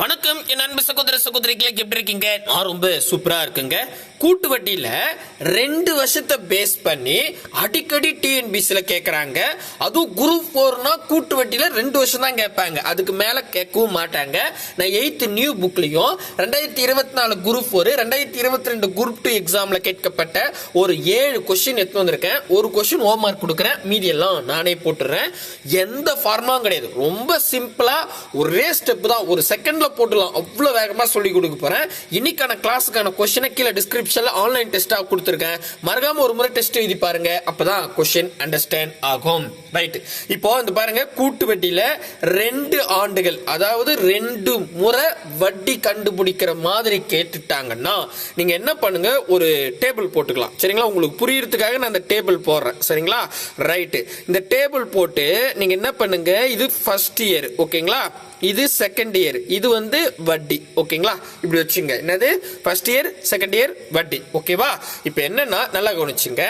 வணக்கம் என் அன்பு சகோதர சகோதரிகளுக்கு எப்படி இருக்கீங்க? நான் ரொம்ப சூப்பரா இருக்குங்க. கூட்டு வட்டியில 2 வருஷத்தை பேஸ் பண்ணி அடிக்கடி டிஎன்பிசில கேக்குறாங்க. அதுவும் குரூப் 4னா கூட்டு வட்டியில 2 வருஷம் தான் கேட்பாங்க, அதுக்கு மேல கேட்கவும் மாட்டாங்க. நான் 8th நியூ புக்லயும் 2024 குரூப் 4 2022 குரூப் 2 எக்ஸாம்ல கேட்கப்பட்ட ஒரு 7 கொஸ்டின் எடுத்து வந்திருக்கேன். ஒரு கொஸ்டின் ஹோம் மார்க் கொடுக்குறேன், மீதி எல்லாம் நானே போட்டுறேன். எந்த ஃபார்முலாவும் கிடையாது, ரொம்ப சிம்பிளா ஒரே ஸ்டெப் தான், ஒரு செகண்ட்ல போட்டுலாம். அவ்வளவு வேகமா சொல்லி கொடுக்க போறேன். இன்னைக்கான கிளாஸுக்கான கொஸ்டினை கீழே டிஸ்கிரிப்ஷன்ல ஆன்லைன் டெஸ்டா கொடுத்துருக்கேன். மறக்காம ஒரு முறை டெஸ்ட் எழுதி பாருங்க, அப்பதான் கொஸ்டின் அண்டர்ஸ்டாண்ட் ஆகும். ரைட், இப்போ இந்த பாருங்க, கூட்டு வட்டியில 2 ஆண்டுகள், அதாவது 2 முறை வட்டி கண்டுபிடிக்கிற மாதிரி கேட்டுட்டாங்கன்னா நீங்க என்ன பண்ணுங்க, ஒரு டேபிள் போட்டுக்கலாம். சரிங்களா? உங்களுக்கு புரியறதுக்காக நான் அந்த டேபிள் போடுறேன். சரிங்களா? ரைட், இந்த டேபிள் போட்டு நீங்க என்ன பண்ணுங்க, இது ஃபர்ஸ்ட் இயர், ஓகேங்களா? இது செகண்ட் இயர், இது வந்து வட்டி, ஓகேங்களா? இப்படி வச்சுங்க. என்னது? ஃபர்ஸ்ட் இயர், செகண்ட் இயர், வட்டி, ஓகேவா? இப்போ என்னன்னா நல்லா கவனிச்சுங்க.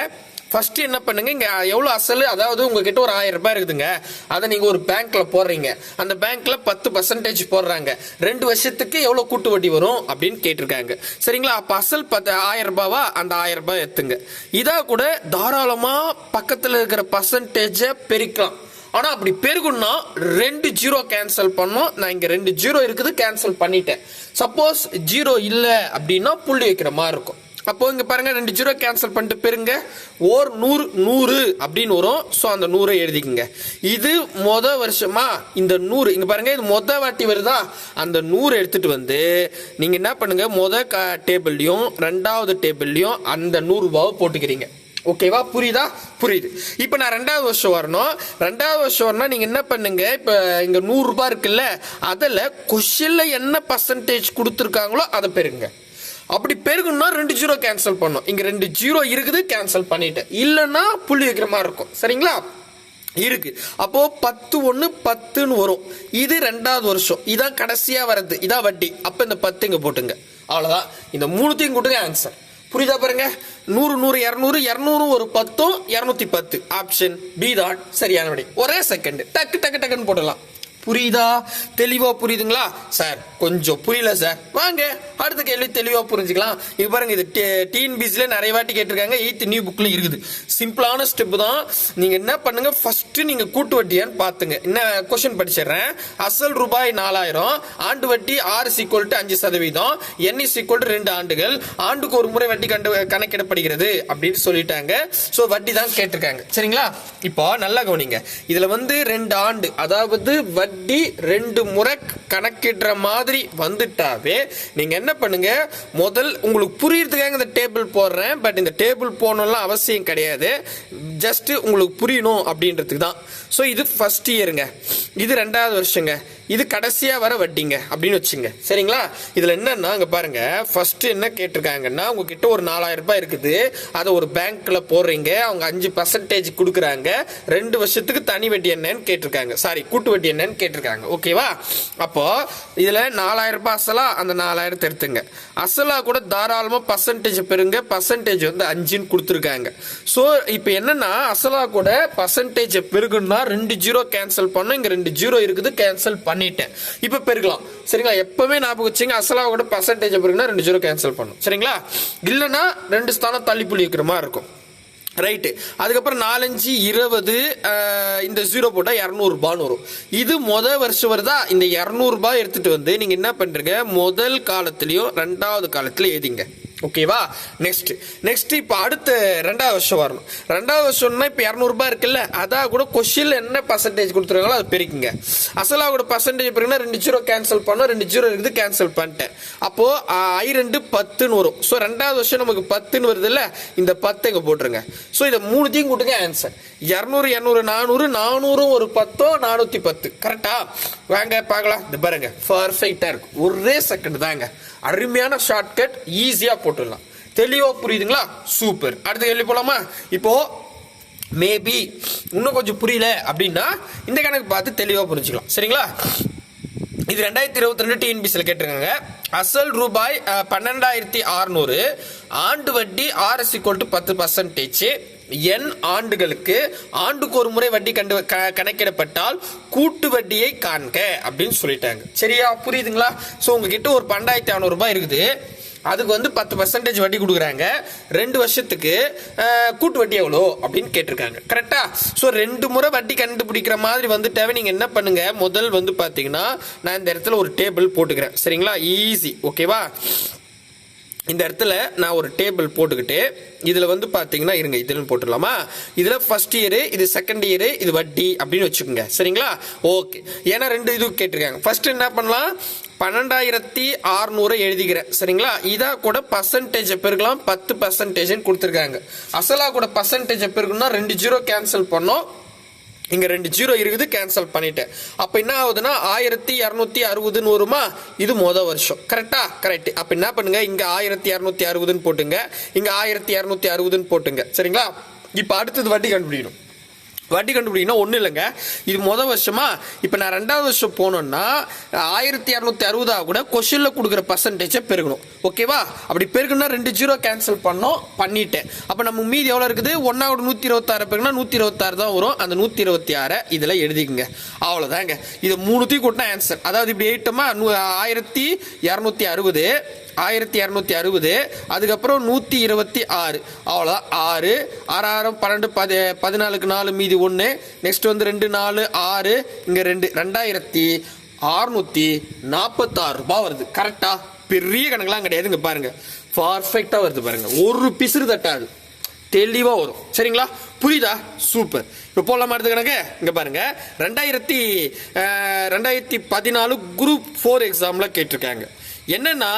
ஃபர்ஸ்ட் என்ன பண்ணுங்க, இங்க எவ்வளவு அசல், அதாவது உங்ககிட்ட ஒரு 1000 ரூபாய் இருக்குதுங்க, அதை நீங்க ஒரு பேங்க்ல போடுறீங்க. அந்த பேங்க்ல 10% போடுறாங்க. 2 வருஷத்துக்கு எவ்வளவு கூட்டு வட்டி வரும் அப்படின்னு கேட்டிருக்காங்க. சரிங்களா? அப்ப அசல் 1000 ரூபாவா, அந்த 1000 ரூபாய் எடுத்துங்க. இதா கூட தாராளமா பக்கத்துல இருக்கிற பர்சன்டேஜை பெருக்கலாம். ஆனா அப்படி பெருகுன்னா 2 ஜீரோ கேன்சல் பண்ணும். நான் இங்க 2 ஜீரோ இருக்குது, கேன்சல் பண்ணிட்டேன். சப்போஸ் ஜீரோ இல்ல அப்படின்னா புள்ளி வைக்கிற மாதிரி இருக்கும். அப்போ இங்க பாருங்க, 2 ஜீரோ கேன்சல் பண்ணிட்டு பெருங்க, ஓர் 100 100 அப்படின்னு வரும். ஸோ அந்த 100 எழுதிக்குங்க. இது வருஷமா இந்த 100 இங்க பாருங்க, இது வாட்டி வருதா, அந்த 100 எடுத்துட்டு வந்து நீங்க என்ன பண்ணுங்க, டேபிள்லயும் 2வது டேபிள்லயும் அந்த 100 ரூபாவை போட்டுக்கிறீங்க. ஓகேவா? புரியுதா? புரியுது. இப்ப நான் 2வது வருஷம் வரணும். 2வது வருஷம் வரணும், நீங்க என்ன பண்ணுங்க, இப்ப இங்க 100 ரூபாய் இருக்குல்ல, அதுல கொஸ்டின்ல என்ன பர்சன்டேஜ் கொடுத்துருக்காங்களோ அதை பெருங்க. அப்படி பெருகுன்னா 2 ஜீரோ கேன்சல் பண்ணும். இங்க 2 ஜீரோ இருக்குது, கேன்சல் பண்ணிட்டேன். இல்லைன்னா புள்ளி வைக்கிற மாதிரி இருக்கும். சரிங்களா? இருக்கு. அப்போ 10 1 10ன்னு வரும். இது 2வது வருஷம், இதான் கடைசியா வருது, இதான் வட்டி. அப்ப இந்த 10 இங்க போட்டுங்க. அவ்வளவுதான். இந்த 3த்தையும் கூட்டுங்க, ஆன்சர். புரியுதா? பாருங்க, 100 100 200 200 ஒரு 10 210. ஆப்ஷன் பி தான் சரியான விடை. ஒரே செகண்ட் டக்கு டக்கு டக்குன்னு போடலாம். புரியுதா? தெளிவா புரியுதுங்களா? சார் கொஞ்சம் புரியல சார், வாங்க அடுத்த கேள்வி தெளிவா புரிஞ்சுக்கலாம். இது பாருங்க, இது டிஎன்பிசில நிறைய வாட்டி கேட்டிருக்காங்க, 8th நியூ புக்ல இருக்குது. சிம்பிளான ஸ்டெப் தான். நீங்க என்ன பண்ணுங்க, ஃபர்ஸ்ட் நீங்க கூட்டு வட்டியான்னு பாத்துங்க. என்ன கொஸ்டின் படிச்சிடுறேன். அசல் ரூபாய் 4000, ஆண்டு வட்டி R = 5%, N = 2 ஆண்டுகள், ஆண்டுக்கு ஒரு முறை வட்டி கணக்கிடப்படுகிறது அப்படின்னு சொல்லிட்டாங்க. சோ வட்டி தான் கேட்டிருக்காங்க. சரிங்களா? இப்போ நல்லா கவனிங்க, இதுல வந்து 2 ஆண்டு, அதாவது வட்டி 2 முறை கணக்கிடுற மாதிரி வந்துட்டாவே நீங்க என்ன பண்ணுங்க, முதல் உங்களுக்கு புரியறதுக்காக இந்த டேபிள் போடுறேன். பட் இந்த டேபிள் போடணும்லாம் அவசியம் கிடையாது, ஜஸ்ட் உங்களுக்கு புரியணும் அப்படின்றதுக்கு தான். ஸோ இது ஃபர்ஸ்ட் இயருங்க, இது 2வது வருஷங்க, இது கடைசியா வர வட்டிங்க அப்படின்னு வச்சுங்க. சரிங்களா? இதுல என்னன்னா, அங்க பாருங்க, ஃபர்ஸ்ட் என்ன கேட்டிருக்காங்கன்னா, உங்ககிட்ட ஒரு 4000 ரூபாய் இருக்குது, அதை ஒரு பேங்க்ல போடுறீங்க, அவங்க 5% கொடுக்குறாங்க. 2 வருஷத்துக்கு தனி வட்டி என்னன்னு கேட்டிருக்காங்க, சாரி கூட்டு வட்டி என்னன்னு கேட்டிருக்காங்க. ஓகேவா? அப்போ இதுல 4000 ரூபாய் அசலா, அந்த 4000 எடுத்துங்க. அசலா கூட தாராளமா பர்சன்டேஜ் பெருங்க, பர்சன்டேஜ் வந்து 5ன்னு கொடுத்துருக்காங்க. ஸோ இப்போ என்னன்னா, அசலா கூட பர்சன்டேஜ் பெருகுன்னா 2 ஜீரோ கேன்சல் பண்ணும். இங்க 2 ஜீரோ இருக்குது, கேன்சல் பண்ணிட்டேன். இப்ப பெருகலாம். சரிங்களா? எப்பவுமே ஞாபகம் வச்சுங்க, அசலா கூட பர்சன்டேஜ் பெருகுனா 2 ஜீரோ கேன்சல் பண்ணும். சரிங்களா? இல்லைன்னா 2 ஸ்தானம் தள்ளி புள்ளி வைக்கிற மாதிரி இருக்கும். ரைட்டு. அதுக்கப்புறம் 4 5 20, இந்த 0 போட்டா 200 ரூபான்னு வரும். இது வருஷம் வருதா, இந்த 200 ரூபாய் எடுத்துட்டு வந்து நீங்க என்ன பண்றீங்க, முதல் காலத்திலயும் 2வது காலத்திலயும் எழுதிங்க. ஓகேவா? நெக்ஸ்ட் இப்போ அடுத்த 2வது வருஷம் வரணும். 2வது வருஷம்னா இப்போ 200 ரூபாய் இருக்குல்ல, அதான் கூட கொஸ்டின்ல என்ன பர்சன்டேஜ் கொடுத்துருக்காங்களோ அதை பெருக்குங்க. அசலா கூட பர்சன்டேஜ் பெருக்குன்னா 2 ஜீரோ கேன்சல் பண்ணோம், 2 ஜீரோ இருக்குது, கேன்சல் பண்ணிட்டேன். அப்போ I2 10ன்னு வரும். ஸோ 2வது வருஷம் நமக்கு 10ன்னு வருது இல்ல, இந்த 10 இங்க போட்டுருங்க. ஸோ இதை 3த்தையும் கூட்டுங்க, ஆன்சர் 200 200 400 400 ஒரு 10 410. கரெக்டா? வாங்க பார்க்கலாம். இந்த பாருங்க, பர்ஃபெக்டா இருக்கு. ஒரே செகண்ட் தாங்க, அருமையான ஷார்ட்கட், ஈஸியா போட்டுடலாம். தெளிவா புரியுதுங்களா? சூப்பர். அடுத்த கேள்வி போலாமா? இப்போ மேபி இன்னும் கொஞ்சம் புரியல அப்படின்னா இந்த கணக்கு பார்த்து தெளிவா புரிஞ்சுக்கலாம். சரிங்களா? இது 2022 டிஎன்பிசில கேட்டிருக்காங்க. அசல் ரூபாய் 12600, ஆண்டு வட்டி R = 10%, n ஆண்டுகளுக்கு ஆண்டுக்கு ஒரு முறை வட்டி கணக்கிடப்பட்டால் கூட்டு வட்டியை காண்க அப்படின்னு சொல்லிட்டாங்க. சரியா, புரியுதுங்களா? ஸோ உங்ககிட்ட ஒரு 12,400 ரூபாய் இருக்குது, அதுக்கு வந்து 10% வட்டி கொடுக்குறாங்க. 2 வருஷத்துக்கு கூட்டு வட்டி எவ்வளோ அப்படின்னு கேட்டிருக்காங்க. கரெக்டா? ஸோ 2 முறை வட்டி கண்டுபிடிக்கிற மாதிரி வந்துட்டாவே நீங்க என்ன பண்ணுங்க, முதல் வந்து பாத்தீங்கன்னா நான் இந்த இடத்துல ஒரு டேபிள் போட்டுக்கிறேன். சரிங்களா, ஈஸி. ஓகேவா? இந்த இடத்துல நான் ஒரு டேபிள் போட்டுக்கிட்டு இதுல வந்து பாத்தீங்கன்னா இருங்க, இதுல போட்டுடலாமா? இதுல ஃபர்ஸ்ட் இயர், இது செகண்ட் இயர், இது வட்டி அப்படின்னு வச்சுக்கோங்க. சரிங்களா, ஓகே. ஏன்னா 2 இது கேட்டிருக்காங்க. ஃபர்ஸ்ட் என்ன பண்ணலாம், 12,600 எழுதிக்கிறேன். சரிங்களா, இதா கூட பர்சன்டேஜ் பெருக்கலாம், 10% கொடுத்துருக்காங்க. அசலா கூட பர்சன்டேஜ் பெருக்கணும்னா 2 ஜீரோ கேன்சல் பண்ணோம், இங்க 2 ஜீரோ இருக்குது, கேன்சல் பண்ணிட்டேன். அப்ப என்ன ஆகுதுன்னா 1260 வருமா? இது மொதல் வருஷம். கரெக்டா? கரெக்ட். அப்ப என்ன பண்ணுங்க, இங்க 1260 போட்டுங்க, இங்க 1260 போட்டுங்க. சரிங்களா, இப்ப அடுத்தது வட்டி கண்டுபிடிக்கணும். வட்டி கண்டுபிடிக்கணும் ஒன்றும் இல்லைங்க, இது மொதல் வருஷமா. இப்போ நான் 2வது வருஷம் போனோம்னா 1260 கூட கொஸ்டினில் கொடுக்குற பர்சன்டேஜை பெருகணும். ஓகேவா? அப்படி பெருகுனா 2 ஜீரோ கேன்சல் பண்ணிட்டேன். அப்போ நம்ம மீதி எவ்வளோ இருக்குது, 1 126 பெருகுனா 126 தான் வரும். அந்த 126 இதில் எழுதிக்குங்க. அவ்வளோதாங்க. இது 3த்தையும் கூட்டினா ஆன்சர். அதாவது இப்படி எழுதிட்டோமா, 1260 1260, அதுக்கப்புறம் 126, அவ்வளோதான். 6 6 12 14க்கு 4 மீதி 1, நெக்ஸ்ட் வந்து 2 4 6, இங்க 2 2646 ரூபாய் வருது. கரெக்டா? பெரிய கணக்கெல்லாம் கிடையாதுங்க, பாருங்க பர்ஃபெக்டா வருது பாருங்க, ஒரு பிசுறு தட்டாது, தெளிவா வரும். சரிங்களா, புரியுதா? சூப்பர். இப்போ போடலாமா அடுத்த கணக்கு? இங்க பாருங்க, 2014 குரூப் 4 எக்ஸாம்ல கேட்டிருக்காங்க. என்னன்னா,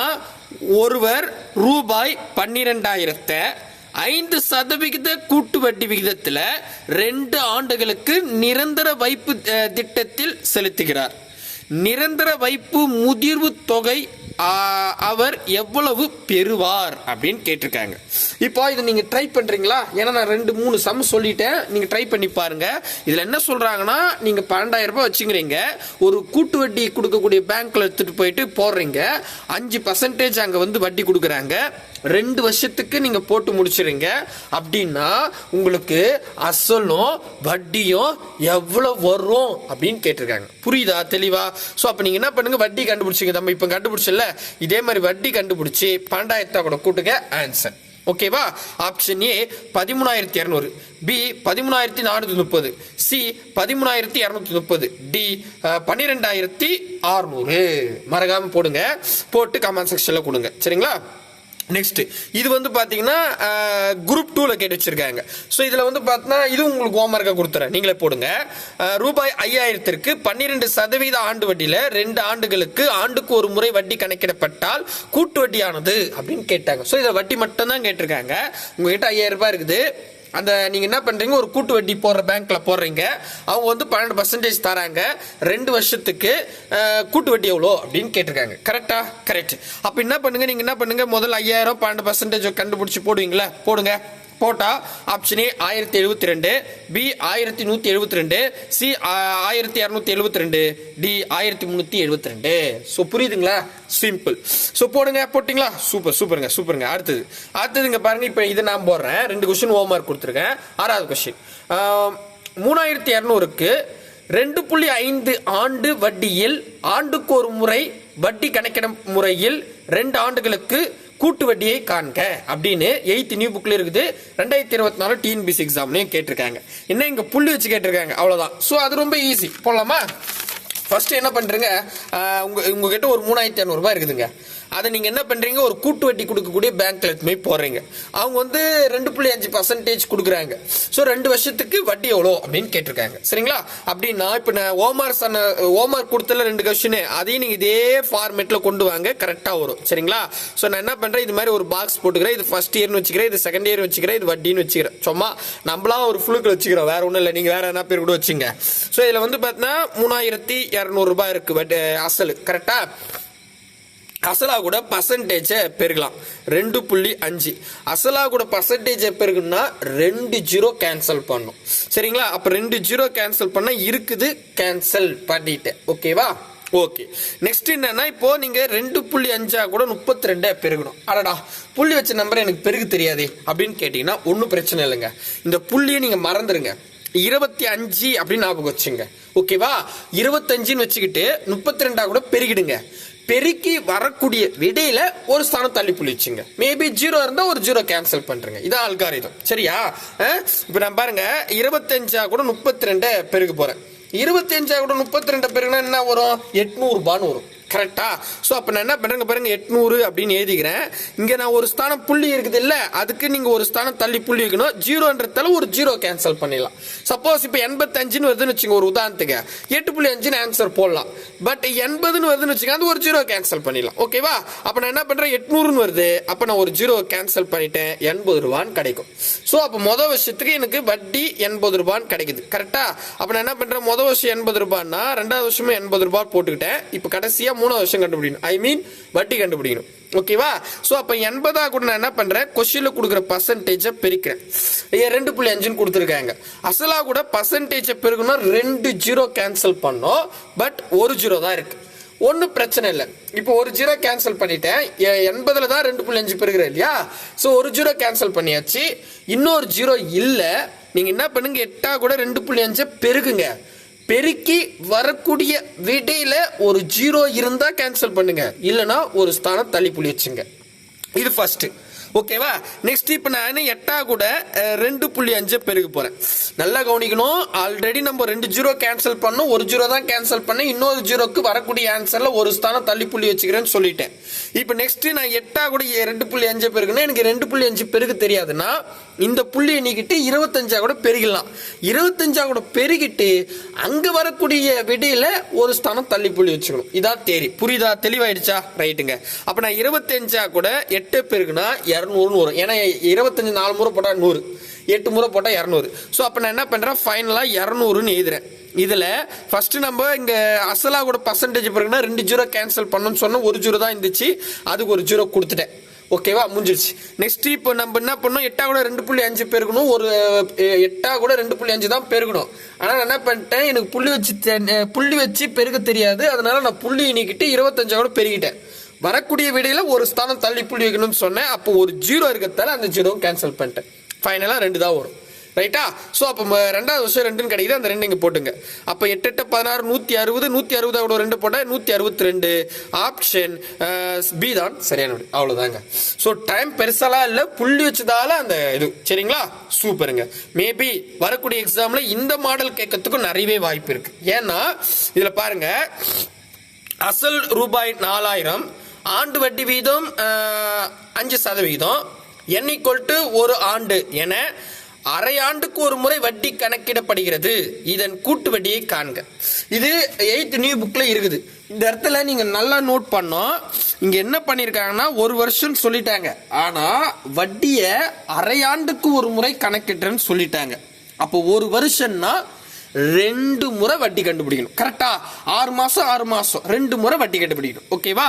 ஒருவர் ரூபாய் 12,000 5% கூட்டு வட்டி விகிதத்தில் 2 ஆண்டுகளுக்கு நிரந்தர வைப்பு திட்டத்தில் செலுத்துகிறார். நிரந்தர வைப்பு முதிர்வு தொகை அவர் எவ்வளவு பெறுவார் அப்படின்னு கேட்டிருக்காங்க. இப்போ இதை நீங்க ட்ரை பண்றீங்களா? ஏன்னா நான் 2-3 சம் சொல்லிட்டேன், நீங்க ட்ரை பண்ணி பாருங்க. இதுல என்ன சொல்றாங்கன்னா, நீங்க 12,000 ரூபாய் வச்சுக்கிறீங்க, ஒரு கூட்டு வட்டி கொடுக்கக்கூடிய பேங்க்ல எடுத்துட்டு போயிட்டு போடுறீங்க, 5% அங்க வந்து வட்டி கொடுக்குறாங்க, 2 வருஷத்துக்கு நீங்க போட்டு முடிச்சிருங்க அப்படின்னா உங்களுக்கு அசலும் வட்டியும் எவ்வளவு வரும் அப்படின்னு கேட்டிருக்காங்க. புரியுதா தெளிவா? சோ அப்ப நீங்க என்ன பண்ணுங்க, வட்டி கண்டுபிடிச்சிங்க. நம்ம இப்ப கண்டுபிடிச்சல, இதே மாதிரி வட்டி கண்டுபிடிச்சு 12,000 கூட கூட்டுங்க, ஆன்சர். ஓகேவா? Option A 13,200, B 13,430, C 13,230, D 12,600. மறக்காம போடுங்க, போட்டு கமெண்ட் செக்ஷன்ல கொடுங்க. சரிங்களா? நெக்ஸ்ட் இது வந்து பாத்தீங்கன்னா குரூப் 2ல கேட்டு வச்சிருக்காங்க. ஸோ இதுல வந்து பார்த்தீங்கன்னா இது உங்களுக்கு ஹோம்வொர்க்கா கொடுத்துறேன், நீங்களே போடுங்க. ரூபாய் 5,000க்கு 12% ஆண்டு வட்டியில 2 ஆண்டுகளுக்கு ஆண்டுக்கு ஒரு முறை வட்டி கணக்கிடப்பட்டால் கூட்டு வட்டியானது அப்படின்னு கேட்டாங்க. ஸோ இதில் வட்டி மட்டும் தான் கேட்டிருக்காங்க. உங்ககிட்ட 5,000 ரூபாய் இருக்குது, அந்த நீங்க என்ன பண்றீங்க, ஒரு கூட்டு வட்டி போடுற பேங்க்ல போடுறீங்க, அவங்க வந்து 12% தராங்க, 2 வருஷத்துக்கு கூட்டு வட்டி எவ்வளோ அப்படின்னு கேட்டிருக்காங்க. கரெக்டா? கரெக்ட். அப்ப என்ன பண்ணுங்க, நீங்க என்ன பண்ணுங்க, முதல்ல 5,000 12% கண்டுபிடிச்சு போடுவீங்களா? போடுங்க. போட்டா option A 1072, B 1172, C 1272, D 1372. So புரியுதுங்களா? சிம்பிள். ஸோ போடுங்க. போட்டிங்களா? சூப்பர் சூப்பருங்க சூப்பருங்க. அடுத்ததுங்க பாருங்க, இப்போ இதை நான் போடுறேன், 2 கொஸ்டின் ஹோம்வொர்க் கொடுத்துருக்கேன். 6வது கொஸ்டின், 3,200க்கு 2.5 ஆண்டு வட்டியில் ஆண்டுக்கு ஒரு முறை வட்டி கணக்கிடும் முறையில் 2 ஆண்டுகளுக்கு கூட்டு வட்டியை காண்க அப்படின்னு 8th நியூ புக்ல இருக்குது. 2024 டிஎன்பிஎஸ்சி எக்ஸாம்லயும் கேட்டிருக்காங்க. என்ன இங்க புள்ளி வச்சு கேட்டிருக்காங்க, அவ்வளவுதான். ஸோ அது ரொம்ப ஈஸி. போடலாமா? ஃபர்ஸ்ட் என்ன பண்றீங்க, உங்ககிட்ட ஒரு 3,200 ரூபாய் இருக்குதுங்க, அதை நீங்க என்ன பண்றீங்க, ஒரு கூட்டு வட்டி கொடுக்கக்கூடிய பேங்க்ல போய் போடுறீங்க. அவங்க வந்து 2.5% கொடுக்குறாங்க. ஸோ 2 வருஷத்துக்கு வட்டி எவ்வளோ அப்படின்னு கேட்டிருக்காங்க. சரிங்களா? அப்படின்னா இப்போ நான் ஹோம்வொர்க் கொடுத்தல 2 கொஸ்டின், அதையும் நீங்க இதே ஃபார்மேட்ல கொண்டு வாங்க, கரெக்டா வரும். சரிங்களா? ஸோ நான் என்ன பண்றேன், இது மாதிரி ஒரு பாக்ஸ் போட்டுக்கிறேன், இது ஃபர்ஸ்ட் இயர்னு வச்சுக்கிறேன், இது செகண்ட் இயர் வச்சுக்கிறேன், இது வட்டின்னு வச்சுக்கிறேன். சும்மா நம்மளா ஒரு ஃபுல்லுக்கு வச்சுக்கிறோம், வேற ஒன்றும் இல்லை, நீங்க வேற என்ன பேர் கூட வச்சுங்க. ஸோ இதுல வந்து பார்த்தீங்கன்னா 3,200 ரூபாய் இருக்கு அசல். கரெக்டா? அசலா கூட பர்சன்டேஜ் பெருகலாம், 2.5. அசலா கூட பர்சன்டேஜ் பெருகுன்னா 2 ஜீரோ கேன்சல் பண்ணும். சரிங்களா? அப்ப 2 ஜீரோ கேன்சல் பண்ண இருக்குது, கேன்சல் பண்ணிட்டேன். ஓகேவா? ஓகே, நெக்ஸ்ட் என்னன்னா இப்போ நீங்க 2.5 கூட 32 பெருகணும். அடடா, புள்ளி வச்ச நம்பர் எனக்கு பெருகு தெரியாதே அப்படின்னு கேட்டீங்கன்னா ஒன்றும் பிரச்சனை இல்லைங்க. இந்த புள்ளியை நீங்க மறந்துருங்க. 25 அப்படின்னு ஞாபகம் வச்சுங்க. ஓகேவா, 25ன்னு வச்சுக்கிட்டு 32 கூட பெருகிடுங்க. பெருக்கி வரக்கூடிய விடையில ஒரு ஸ்தானம் தள்ளி புள்ளி வச்சுங்க. மேபி 0 இருந்தா ஒரு 0 கேன்சல் பண்றீங்க. இதான் அல்காரிதம். சரியா? இப்ப நான் பாருங்க, 25 கூட 32 பெருக போறேன். 25 கூட 32 பெருகுனா என்ன வரும்? 800 ரூபான்னு வரும். கரெக்டா? ஸோ அப்போ நான் என்ன பண்ணுறேங்க பாருங்க, 800 அப்படின்னு எழுதிக்கிறேன். இங்கே நான் ஒரு ஸ்தானம் புள்ளி இருக்குது இல்லை, அதுக்கு நீங்கள் ஒரு ஸ்தானம் தள்ளி புள்ளி வைக்கணும். 0ன்றதால ஒரு 0 கேன்சல் பண்ணிடலாம். சப்போஸ் இப்போ 85ன்னு வருதுன்னு வச்சுங்க, ஒரு உதாரணத்துக்கு 8.5ன்னு ஆன்சர் போடலாம். பட் 80ன்னு வருதுன்னு வச்சுங்க, அது ஒரு 0 கேன்சல் பண்ணிடலாம். ஓகேவா? அப்போ நான் என்ன பண்ணுறேன், 800ன்னு வருது, அப்போ நான் ஒரு 0 கேன்சல் பண்ணிட்டேன், 80 ரூபான்னு கிடைக்கும். ஸோ அப்போ மொதல் வருஷத்துக்கு எனக்கு வட்டி 80 ரூபான்னு கிடைக்குது. கரெக்டா? அப்போ நான் என்ன பண்ணுறேன், மொதல் வருஷம் 80 ரூபான்னா 2வது வருஷமும் 80 ரூபாய் போட்டுக்கிட்டேன். இப்போ கடைசியாக 3வது வருஷம் கண்டுபிடிக்கணும். ஐ மீன் வட்டி கண்டுபிடிக்கணும். ஓகேவா? சோ அப்ப 80 கூட நான் என்ன பண்றேன், கொஸ்டின்ல கொடுக்குற பர்சன்டேஜை பெருக்கிறேன். 2.5 கொடுத்துருக்காங்க. அசலா கூட பர்சன்டேஜை பெருக்கணும், 2 0 கேன்சல் பண்ணோம். பட் ஒரு 0 தான் இருக்கு. ஒன்றும் பிரச்சனை இல்லை. இப்போ ஒரு 0 கேன்சல் பண்ணிட்டேன். 80ல தான் 2.5 பெருகிறேன் இல்லையா? ஸோ ஒரு 0 கேன்சல் பண்ணியாச்சு. இன்னொரு 0 இல்லை. நீங்க என்ன பண்ணுங்க, 8 கூட 2.5 பெருகுங்க. பெருக்கி வரக்கூடிய விடையில ஒரு 0 இருந்தா கேன்சல் பண்ணுங்க, இல்லைன்னா ஒரு ஸ்தானம் தள்ளி புள்ளி வச்சுங்க. இது ஃபர்ஸ்ட். ஓகேவா? நெக்ஸ்ட் இப்போ நான் 8 கூட 2.5 பெருக போறேன். நல்லா கவனிக்கணும். ஆல்ரெடி நம்ம 2 0 கேன்சல் பண்ணோம், ஒரு 0 தான் கேன்சல் பண்ணேன். இன்னொரு 0க்கு வரக்கூடிய ஆன்சர்ல ஒரு ஸ்தானம் தள்ளி புள்ளி வச்சுக்கிறேன்னு சொல்லிட்டேன். இப்போ நெக்ஸ்ட் நான் 8 கூட 2.5 பெருகுனா எனக்கு 2.5 பெருக தெரியாதுன்னா இந்த புள்ளியை நீக்கிட்டு 25 கூட பெருகிடலாம். 25 கூட பெருகிட்டு அங்க வரக்கூடிய விடையில ஒரு ஸ்தானம் தள்ளி புள்ளி வச்சுக்கணும். இதான் தேரி. புரியுதா? தெளிவாயிடுச்சா? ரைட்டுங்க. அப்ப நான் 25 கூட 8 பெருகுனா 200 வரும். ஏன்னா 25 4 முறை போட்டா 100, 8 முறை போட்டா 200. ஸோ அப்ப நான் என்ன பண்றேன், ஃபைனலா 200ன்னு எழுதுறேன். இதுல ஃபர்ஸ்ட் நம்ம இங்க அசலா கூட பர்சன்டேஜ் பிறகுனா 2 0 கேன்சல் பண்ணணும்னு சொன்ன, ஒரு 0 தான் இருந்துச்சு, அதுக்கு ஒரு 0 கொடுத்துட்டேன். ஓகேவா? முடிஞ்சிருச்சு. நெக்ஸ்ட் இப்போ நம்ம என்ன பண்ணோம், 8 கூட 2.5 பெருகணும். ஒரு 8 கூட 2.5 தான் பெருகணும். ஆனால் என்ன பண்ணிட்டேன், எனக்கு புள்ளி வச்சு பெருக தெரியாது. அதனால நான் புள்ளி நீக்கிட்டு 25 கூட பெருகிட்டேன். வரக்கூடிய விடையில ஒரு ஸ்தானம் தள்ளி புள்ளி வைக்கணும்னு சொன்னேன். அப்போ ஒரு 0 இருக்கிறதால அந்த 0 கேன்சல் பண்ணிட்டேன். ஃபைனலா 2 தான் வரும். ரைட்டா? ஸோ அப்போ 2வது வருஷம் 2 கிடைக்குது, அந்த 2 இங்கே போட்டுங்க. அப்போ 8 8 16 160, 160 கூட 2 போட்டால் 162. ஆப்ஷன் பி தான் சரியான விடை. அவ்வளோதாங்க. ஸோ டைம் பெருசாலாம் இல்லை, புள்ளி வச்சதால அந்த இது. சரிங்களா? சூப்பருங்க. மேபி வரக்கூடிய எக்ஸாம்ல இந்த மாடல் கேட்கறதுக்கும் நிறையவே வாய்ப்பு இருக்கு. ஏன்னா இதுல பாருங்க, அசல் ரூபாய் 4000, ஆண்டு வட்டி வீதம் 5%, n = 1 ஆண்டு என அரை ஆண்டுக்கு ஒரு முறை வட்டி கணக்கிடப்படுகிறது. இதன் கூட்டு வட்டியை காண்க. இது 8th நியூ புக்ல இருக்குது. இந்த இடத்துல நீங்க நல்லா நோட் பண்ணோம். இங்க என்ன பண்ணிருக்காங்கன்னா, ஒரு வருஷம் சொல்லிட்டாங்க, ஆனா வட்டிய அரை ஆண்டுக்கு ஒரு முறை கணக்கிடுறேன்னு சொல்லிட்டாங்க. அப்போ ஒரு வருஷம்னா 2 முறை வட்டி கண்டுபிடிக்கணும். கரெக்டா? 6 மாசம் 6 மாசம் 2 முறை வட்டி கண்டுபிடிக்கணும். ஓகேவா?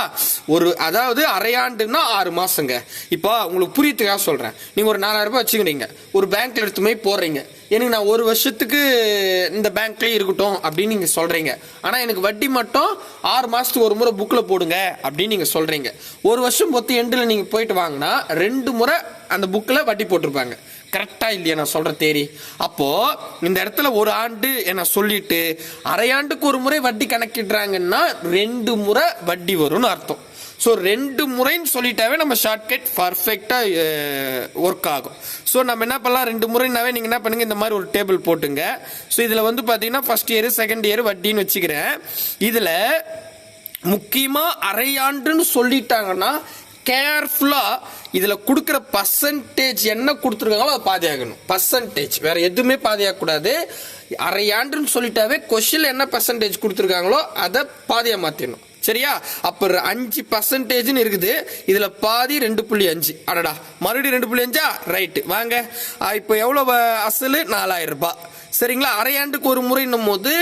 அதாவது அரையாண்டுன்னா 6 மாசங்க. இப்போ உங்களுக்கு புரியத்துக்காக சொல்றேன். நீங்க ஒரு 4000 ரூபாய் வச்சுக்கிறீங்க, ஒரு பேங்க்ல எடுத்து போய் போடுறீங்க. எனக்கு நான் ஒரு வருஷத்துக்கு இந்த பேங்க்லயே இருக்கட்டும் அப்படின்னு நீங்க சொல்றீங்க. ஆனா எனக்கு வட்டி மட்டும் 6 மாசத்துக்கு ஒரு முறை புக்ல போடுங்க அப்படின்னு நீங்க சொல்றீங்க. ஒரு வருஷம் மொத்த எண்டில் நீங்க போயிட்டு வாங்கினா 2 முறை அந்த புக்ல வட்டி போட்டிருப்பாங்க. கரெக்டா இல்லையா நான் சொல்ற தேரி? அப்போ இந்த இடத்துல ஒரு ஆண்டு என்ன சொல்லிட்டு அரையாண்டுக்கு ஒரு முறை வட்டி கணக்கிடுறாங்கன்னா 2 முறை வட்டி வரும்னு அர்த்தம். ஸோ 2 முறைன்னு சொல்லிட்டாவே நம்ம ஷார்ட்கட் பர்ஃபெக்டா ஒர்க் ஆகும். ஸோ நம்ம என்ன பண்ணலாம், 2 முறைனாவே நீங்க என்ன பண்ணுங்க, இந்த மாதிரி ஒரு டேபிள் போட்டுங்க. ஸோ இதுல வந்து பாத்தீங்கன்னா ஃபர்ஸ்ட் இயர் செகண்ட் இயர் வட்டின்னு வச்சுக்கிறேன். இதுல முக்கியமா அரையாண்டுன்னு சொல்லிட்டாங்கன்னா கேர்ஃபுல்லா இதுல கொடுக்கிற பர்சன்டேஜ் என்ன கொடுத்துருக்காங்களோ அதை பாதியாகணும். பர்சன்டேஜ் வேற எதுவுமே பாதியாக கூடாது. அரையாண்டுன்னு சொல்லிட்டாவே கொஸ்டின்ல என்ன பர்சன்டேஜ் கொடுத்துருக்காங்களோ அதை பாதியா மாத்திடணும். சரியா? அப்ப 5% இருக்குது. இதுல பாதி 2.5. அடடா, மறுபடியும் 2.5. ரைட்டு, வாங்க. இப்போ எவ்வளவு அசலு? 4000 ரூபாய். சரிங்களா? அரையாண்டுக்கு ஒரு முறைன்னும் போது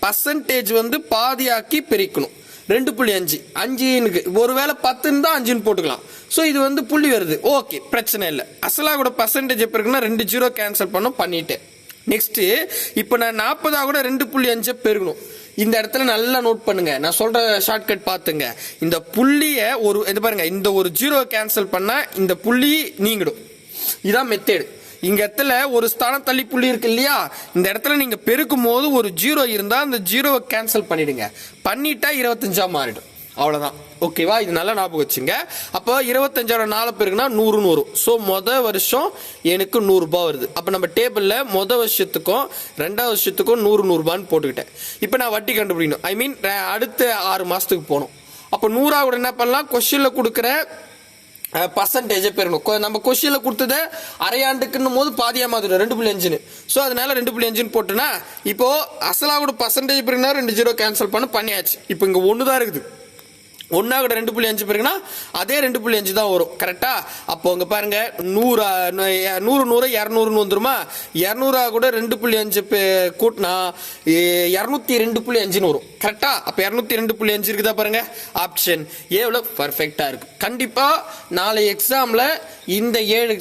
பர்சன்டேஜ் வந்து பாதியாக்கி பிரிக்கணும். 2.5 5க்கு ஒருவேளை 10 தான் 5ன்னு போட்டுக்கலாம். ஸோ இது வந்து புள்ளி வருது. ஓகே, பிரச்சனை இல்லை. அசலா கூட பர்சன்டேஜ் எப்போ இருக்குன்னா 2 0 கேன்சல் பண்ணிட்டேன். நெக்ஸ்ட் இப்போ நான் 40 கூட 2.5 பெருகணும். இந்த இடத்துல நல்லா நோட் பண்ணுங்க, நான் சொல்ற ஷார்ட்கட் பாத்துங்க. இந்த புள்ளிய இது பாருங்க, இந்த ஒரு ஜீரோ கேன்சல் பண்ணா இந்த புள்ளி நீங்கிடும். இதான் மெத்தேடு. இங்க இடத்துல ஒரு ஸ்தானம் தள்ளி புள்ளி இருக்கு இல்லையா, இந்த இடத்துல நீங்க பெருக்கும் போது ஒரு ஜீரோ இருந்தா அந்த ஜீரோவை கேன்சல் பண்ணிடுங்க. பண்ணிட்டா 25 மாறிடும். அவ்வளவுதான். ஓகேவா? இது நல்லா ஞாபகம் வச்சுங்க. அப்போ 25 4 பேருக்குன்னா 100 வரும். ஸோ வருஷம் எனக்கு 100 ரூபாய் வருது. அப்போ நம்ம டேபிள்ல வருஷத்துக்கும் 2வது வருஷத்துக்கும் 100 ரூபான்னு போட்டுக்கிட்டேன். இப்போ நான் வட்டி கண்டுபிடிக்கணும். ஐ மீன் அடுத்த 6 மாசத்துக்கு போகணும். அப்போ 100 கூட என்ன பண்ணலாம், கொஸ்டின்ல கொடுக்குற பர்சன்டேஜ் பெறணும். நம்ம கொஸ்டின்ல கொடுத்தது அரையாண்டுக்குன்னும் போது பாதியா மாதிரி 2.5. ஸோ அதனால 2.5 போட்டுனா இப்போ அசலா கூட பர்சன்டேஜ் பெருனா 2 ஜீரோ கேன்சல் பண்ணியாச்சு. இப்போ இங்க 1 தான் இருக்குது. 1 கூட 2.5 பிறகுனா அதே 2.5 தான் வரும். கரெக்டா? அப்போ இங்க பாருங்க 100 200 வந்துருமா? 200 கூட 2.5 கூட்டினா 202.5 வரும். கரெக்டா? அப்ப 202.5 இருக்குதா பாருங்க. ஆப்ஷன் ஏவ்ல பர்ஃபெக்டா இருக்கு. கண்டிப்பா நாளை எக்ஸாம்ல இந்த 7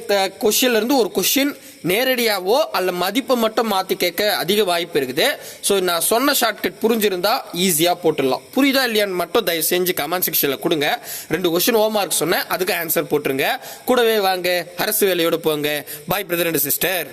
கொஸ்டின்ல இருந்து ஒரு கொஸ்டின் நேரடியாவோ அல்ல மதிப்பை மட்டும் மாத்தி கேட்க அதிக வாய்ப்பு இருக்குது. ஸோ நான் சொன்ன ஷார்ட்கட் புரிஞ்சிருந்தா ஈஸியா போட்டுடலாம். புரியுதா இல்லையான்னு மட்டும் தயவு செஞ்சு கமெண்ட் செக்ஷன்ல கொடுங்க. 2 கொஸ்டின் ஹோம் மார்க் சொன்னேன், அதுக்கு ஆன்சர் போட்டுருங்க. கூடவே வாங்க, அரசு வேலையோட போங்க. பாய் பிரதர் அண்ட் சிஸ்டர்.